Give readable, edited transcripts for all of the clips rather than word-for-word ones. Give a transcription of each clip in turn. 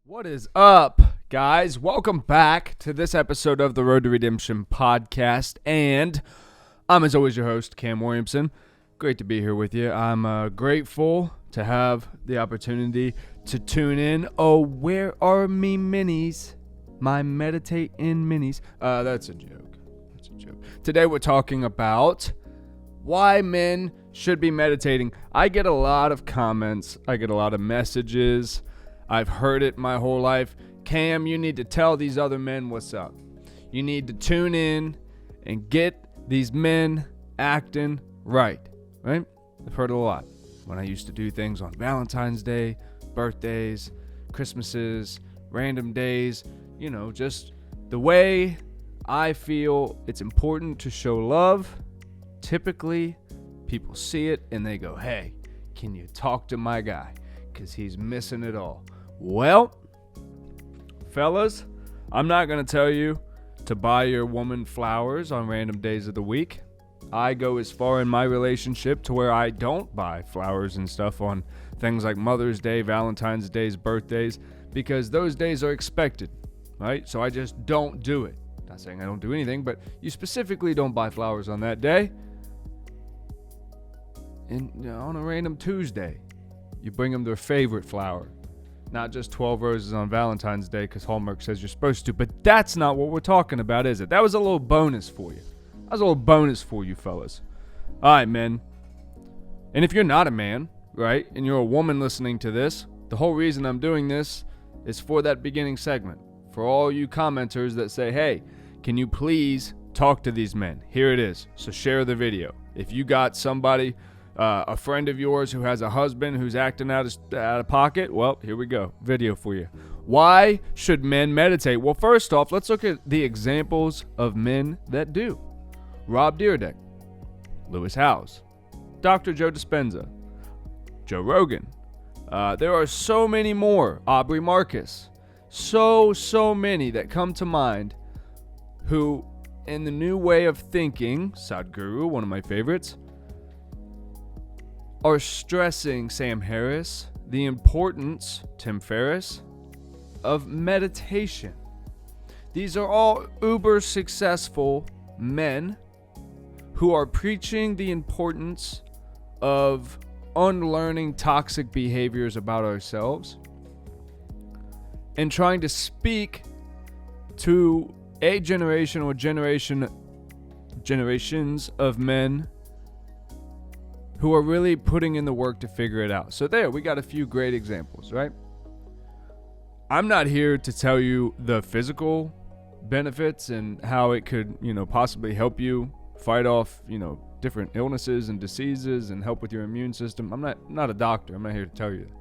What is up, guys? Welcome back to this episode of the Road to Redemption podcast, and I'm, as always, your host, Cam Williamson. Great to be here with you. I'm grateful to have the opportunity to tune in. Oh, where are me minis? My meditate in minis. That's a joke. Today we're talking about why men should be meditating. I get a lot of comments. I get a lot of messages. I've heard it my whole life. Cam, you need to tell these other men what's up. You need to tune in and get these men acting right? I've heard it a lot. When I used to do things on Valentine's Day, birthdays, Christmases, random days, just the way I feel it's important to show love. Typically, people see it and they go, hey, can you talk to my guy? Because he's missing it all. Well, fellas, I'm not going to tell you to buy your woman flowers on random days of the week. I go as far in my relationship to where I don't buy flowers and stuff on things like Mother's Day, Valentine's Days, birthdays, because those days are expected, right? So I just don't do it. Not saying I don't do anything, but you specifically don't buy flowers on that day. And on a random Tuesday, you bring them their favorite flower. Not just 12 roses on Valentine's Day because Hallmark says you're supposed to. But that's not what we're talking about, is it? That was a little bonus for you. That was a little bonus for you, fellas. All right, men. And if you're not a man, right, and you're a woman listening to this, the whole reason I'm doing this is for that beginning segment. For all you commenters that say, hey, can you please talk to these men? Here it is. So share the video. If you got somebody... a friend of yours who has a husband who's acting out of pocket, well, here we go. Video for you. Why should men meditate? Well, first off, let's look at the examples of men that do. Rob Dyrdek, Lewis Howes, Dr. Joe Dispenza, Joe Rogan. There are so many more. Aubrey Marcus. So many that come to mind who, in the new way of thinking, Sadhguru, one of my favorites, are stressing, Sam Harris, the importance, Tim Ferriss, of meditation. These are all uber successful men who are preaching the importance of unlearning toxic behaviors about ourselves and trying to speak to a generation or generations of men who are really putting in the work to figure it out. So there, we got a few great examples, right? I'm not here to tell you the physical benefits and how it could, possibly help you fight off, different illnesses and diseases and help with your immune system. I'm not a doctor. I'm not here to tell you that.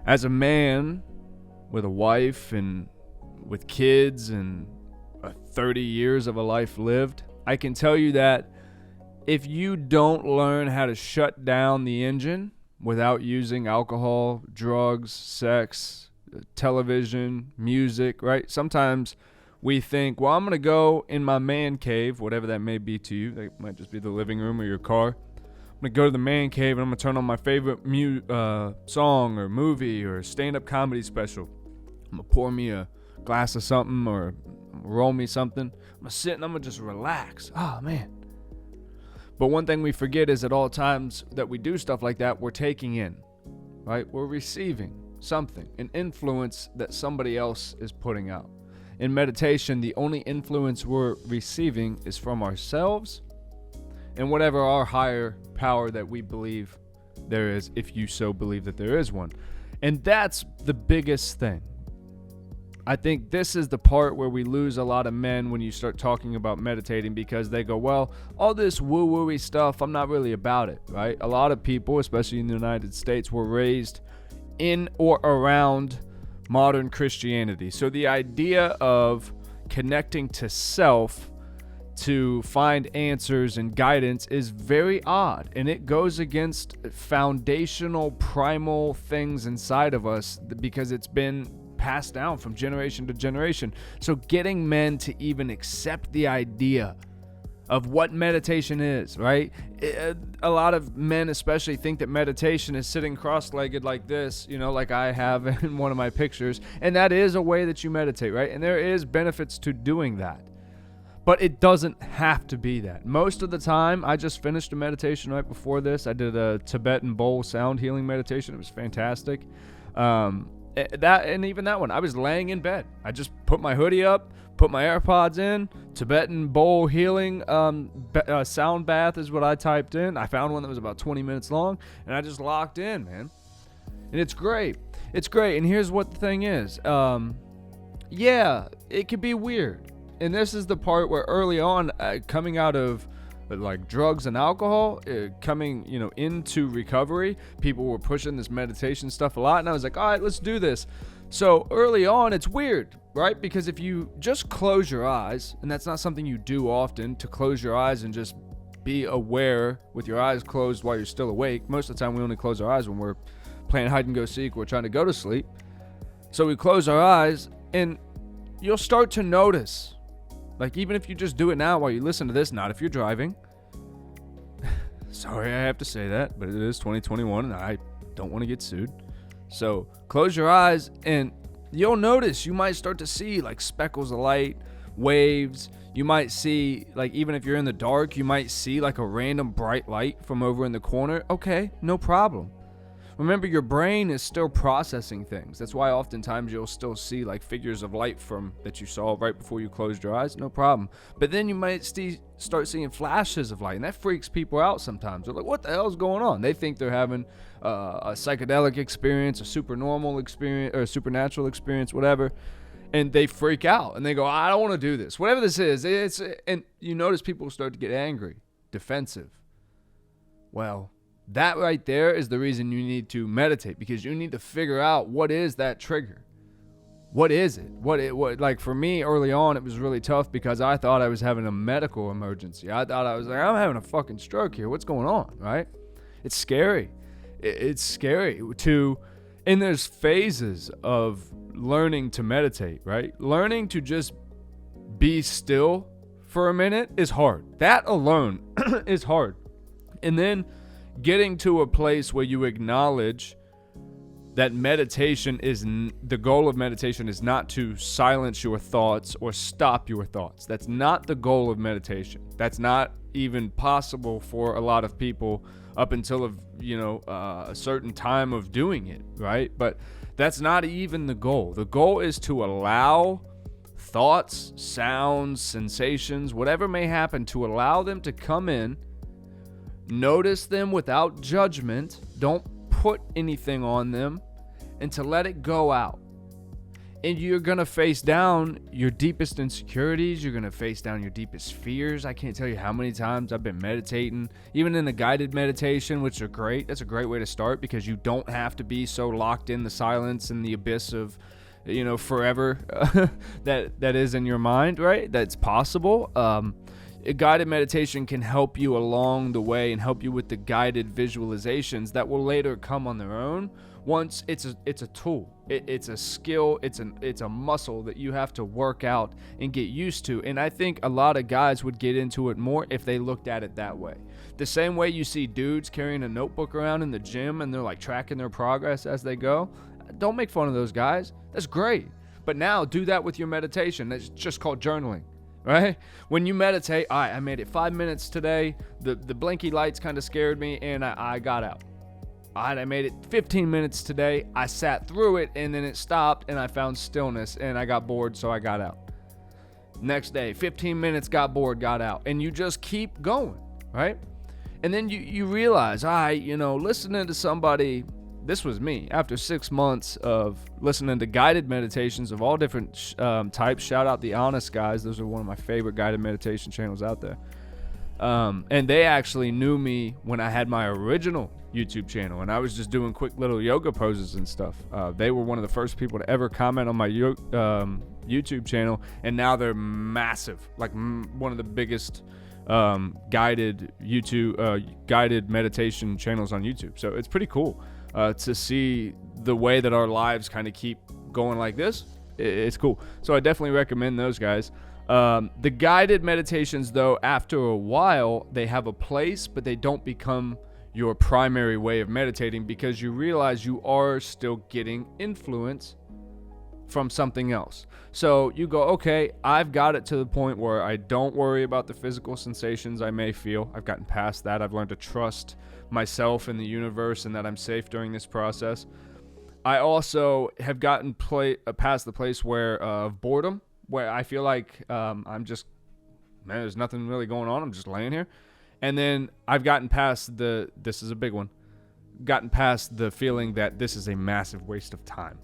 As a man with a wife and with kids and 30 years of a life lived, I can tell you that if you don't learn how to shut down the engine without using alcohol, drugs, sex, television, music, right? Sometimes we think, well, I'm going to go in my man cave, whatever that may be to you. That might just be the living room or your car. I'm going to go to the man cave and I'm going to turn on my favorite song or movie or stand-up comedy special. I'm going to pour me a glass of something or roll me something. I'm going to sit and I'm going to just relax. Oh, man. But one thing we forget is at all times that we do stuff like that, we're taking in, right? We're receiving something, an influence that somebody else is putting out. In meditation, the only influence we're receiving is from ourselves and whatever our higher power that we believe there is, if you so believe that there is one. And that's the biggest thing. I think this is the part where we lose a lot of men when you start talking about meditating, because they go, well, all this woo-woo-y stuff, I'm not really about it, right? A lot of people, especially in the United States, were raised in or around modern Christianity. So the idea of connecting to self to find answers and guidance is very odd, and it goes against foundational, primal things inside of us because it's been passed down from generation to generation. So getting men to even accept the idea of what meditation is, right? A lot of men especially think that meditation is sitting cross-legged like this, like I have in one of my pictures. And that is a way that you meditate, right? And there is benefits to doing that. But it doesn't have to be that. Most of the time, I just finished a meditation right before this. I did a Tibetan bowl sound healing meditation. It was fantastic. Even that one, I was laying in bed. I just put my hoodie up, put my AirPods in. Tibetan bowl healing sound bath is what I typed in. I found one that was about 20 minutes long, and I just locked in, man. And it's great. It's great. And here's what the thing is. Yeah, it could be weird. And this is the part where early on, coming out of like drugs and alcohol, coming into recovery, people were pushing this meditation stuff a lot, and I was like, all right, let's do this. So early on, it's weird, right? Because if you just close your eyes, and that's not something you do often, to close your eyes and just be aware with your eyes closed while you're still awake. Most of the time, we only close our eyes when we're playing hide and go seek, we're trying to go to sleep. So we close our eyes, and you'll start to notice. Like, even if you just do it now while you listen to this, not if you're driving. Sorry, I have to say that, but it is 2021 and I don't want to get sued. So close your eyes and you'll notice you might start to see like speckles of light, waves. You might see, like, even if you're in the dark, you might see like a random bright light from over in the corner. Okay, no problem. Remember, your brain is still processing things. That's why oftentimes you'll still see like figures of light from that you saw right before you closed your eyes. No problem. But then you might start seeing flashes of light, and that freaks people out sometimes. They're like, what the hell is going on? They think they're having a psychedelic experience, a supernormal experience, or a supernatural experience, whatever. And they freak out and they go, I don't want to do this. Whatever this is, and you notice people start to get angry, defensive. Well, that right there is the reason you need to meditate, because you need to figure out what is that trigger. What is it? What like for me early on, it was really tough because I thought I was having a medical emergency. I thought I was like, I'm having a fucking stroke here. What's going on, right? It's scary. It's scary and there's phases of learning to meditate, right? Learning to just be still for a minute is hard. That alone is hard. And then getting to a place where you acknowledge that meditation is the goal of meditation is not to silence your thoughts or stop your thoughts. That's not the goal of meditation. That's not even possible for a lot of people up until a certain time of doing it, right? But that's not even the goal. The goal is to allow thoughts, sounds, sensations, whatever may happen, to allow them to come in. Notice them without judgment. Don't put anything on them, and to let it go out. And you're going to face down your deepest insecurities. You're going to face down your deepest fears. I can't tell you how many times I've been meditating, even in a guided meditation, which are great. That's a great way to start, because you don't have to be so locked in the silence and the abyss of, forever that is in your mind, right? That's possible. A guided meditation can help you along the way and help you with the guided visualizations that will later come on their own. Once it's a tool, it's a skill, it's a muscle that you have to work out and get used to. And I think a lot of guys would get into it more if they looked at it that way. The same way you see dudes carrying a notebook around in the gym and they're like tracking their progress as they go. Don't make fun of those guys. That's great. But now do that with your meditation. That's just called journaling. Right? When you meditate, all right, I made it 5 minutes today. The blinky lights kind of scared me and I got out. All right, I made it 15 minutes today. I sat through it and then it stopped and I found stillness and I got bored, so I got out. Next day, 15 minutes, got bored, got out. And you just keep going, right? And then you realize, all right, listening to somebody. This was me after 6 months of listening to guided meditations of all different types. Shout out the Honest Guys. Those are one of my favorite guided meditation channels out there. And they actually knew me when I had my original YouTube channel and I was just doing quick little yoga poses and stuff. They were one of the first people to ever comment on my YouTube channel, and now they're massive, like one of the biggest guided meditation channels on YouTube. So it's pretty cool. To see the way that our lives kind of keep going like this. It's cool. So I definitely recommend those guys. The guided meditations, though, after a while, they have a place, but they don't become your primary way of meditating because you realize you are still getting influence from something else. So you go, okay, I've got it to the point where I don't worry about the physical sensations I may feel. I've gotten past that. I've learned to trust myself and the universe and that I'm safe during this process. I also have gotten past the place where of boredom, where I feel like I'm just, man, there's nothing really going on. I'm just laying here. And then I've gotten past this is a big one, gotten past the feeling that this is a massive waste of time.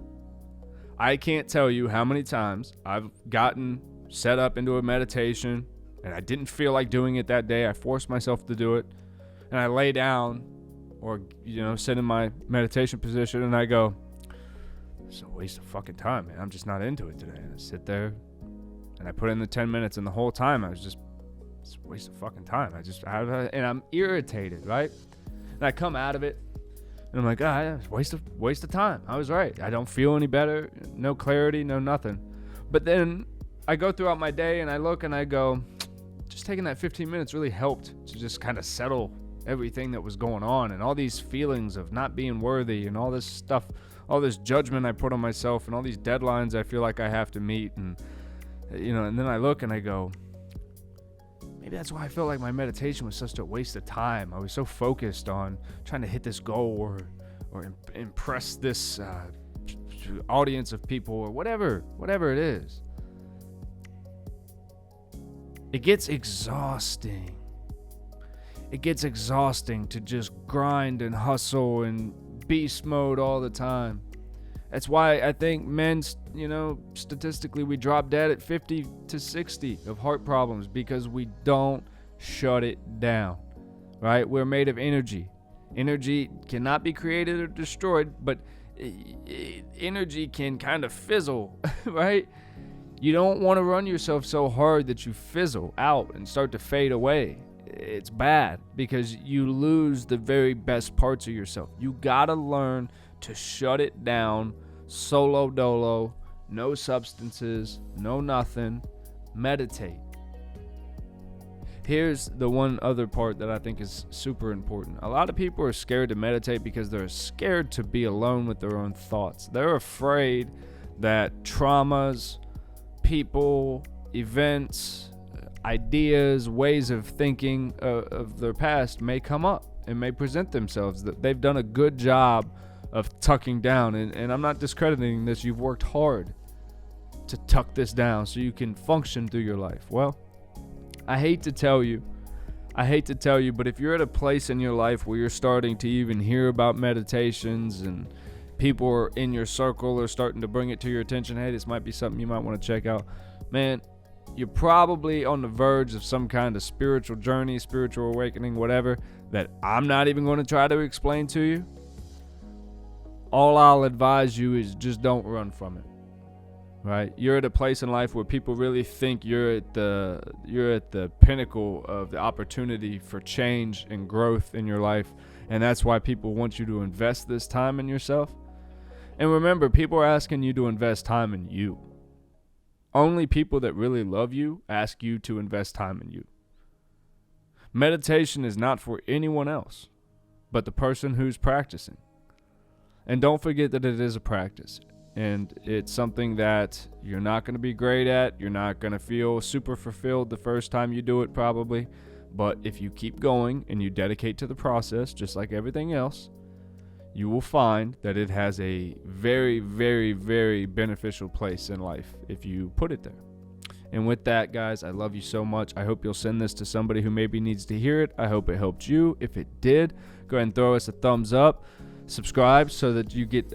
I can't tell you how many times I've gotten set up into a meditation and I didn't feel like doing it that day. I forced myself to do it. And I lay down or, sit in my meditation position and I go, it's a waste of fucking time, man. I'm just not into it today. And I sit there and I put in the 10 minutes and the whole time I was just, it's a waste of fucking time. And I'm irritated, right? And I come out of it and I'm like, it's waste of time. I was right. I don't feel any better. No clarity, no nothing. But then I go throughout my day and I look and I go, just taking that 15 minutes really helped to just kind of settle everything that was going on and all these feelings of not being worthy and all this stuff, all this judgment I put on myself and all these deadlines I feel like I have to meet. And, and then I look and I go, maybe that's why I felt like my meditation was such a waste of time. I was so focused on trying to hit this goal or impress this audience of people or whatever it is. It gets exhausting. It gets exhausting to just grind and hustle and beast mode all the time. That's why I think men, statistically we drop dead at 50 to 60 of heart problems because we don't shut it down, right? We're made of energy. Energy cannot be created or destroyed, but energy can kind of fizzle, right? You don't want to run yourself so hard that you fizzle out and start to fade away. It's bad because you lose the very best parts of yourself. You gotta learn to shut it down, solo dolo, no substances, no nothing, meditate. Here's the one other part that I think is super important. A lot of people are scared to meditate because they're scared to be alone with their own thoughts. They're afraid that traumas, people, events, ideas, ways of thinking of their past may come up and may present themselves, that they've done a good job of tucking down. And I'm not discrediting this. You've worked hard to tuck this down so you can function through your life. Well, I hate to tell you, but if you're at a place in your life where you're starting to even hear about meditations and people are in your circle are starting to bring it to your attention, hey, this might be something you might want to check out, man, you're probably on the verge of some kind of spiritual journey, spiritual awakening, whatever, that I'm not even going to try to explain to you. All I'll advise you is just don't run from it, right? You're at a place in life where people really think you're at the pinnacle of the opportunity for change and growth in your life, and that's why people want you to invest this time in yourself. And remember, people are asking you to invest time in you. Only people that really love you ask you to invest time in you. Meditation is not for anyone else but the person who's practicing. And don't forget that it is a practice. And it's something that you're not going to be great at. You're not going to feel super fulfilled the first time you do it probably. But if you keep going and you dedicate to the process, just like everything else, you will find that it has a very, very, very beneficial place in life if you put it there. And with that, guys, I love you so much. I hope you'll send this to somebody who maybe needs to hear it. I hope it helped you. If it did, go ahead and throw us a thumbs up. Subscribe so that you get,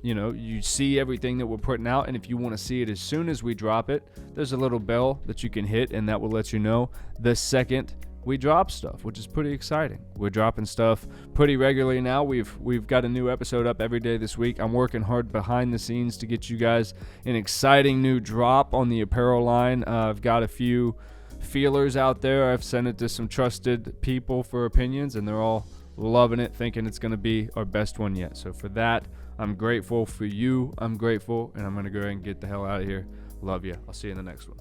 you see everything that we're putting out. And if you want to see it as soon as we drop it, there's a little bell that you can hit, and that will let you know the second we drop stuff, which is pretty exciting. We're dropping stuff pretty regularly now. We've got a new episode up every day this week. I'm working hard behind the scenes to get you guys an exciting new drop on the apparel line. I've got a few feelers out there. I've sent it to some trusted people for opinions, and they're all loving it, thinking it's going to be our best one yet. So for that, I'm grateful for you. I'm grateful, and I'm going to go ahead and get the hell out of here. Love you. I'll see you in the next one.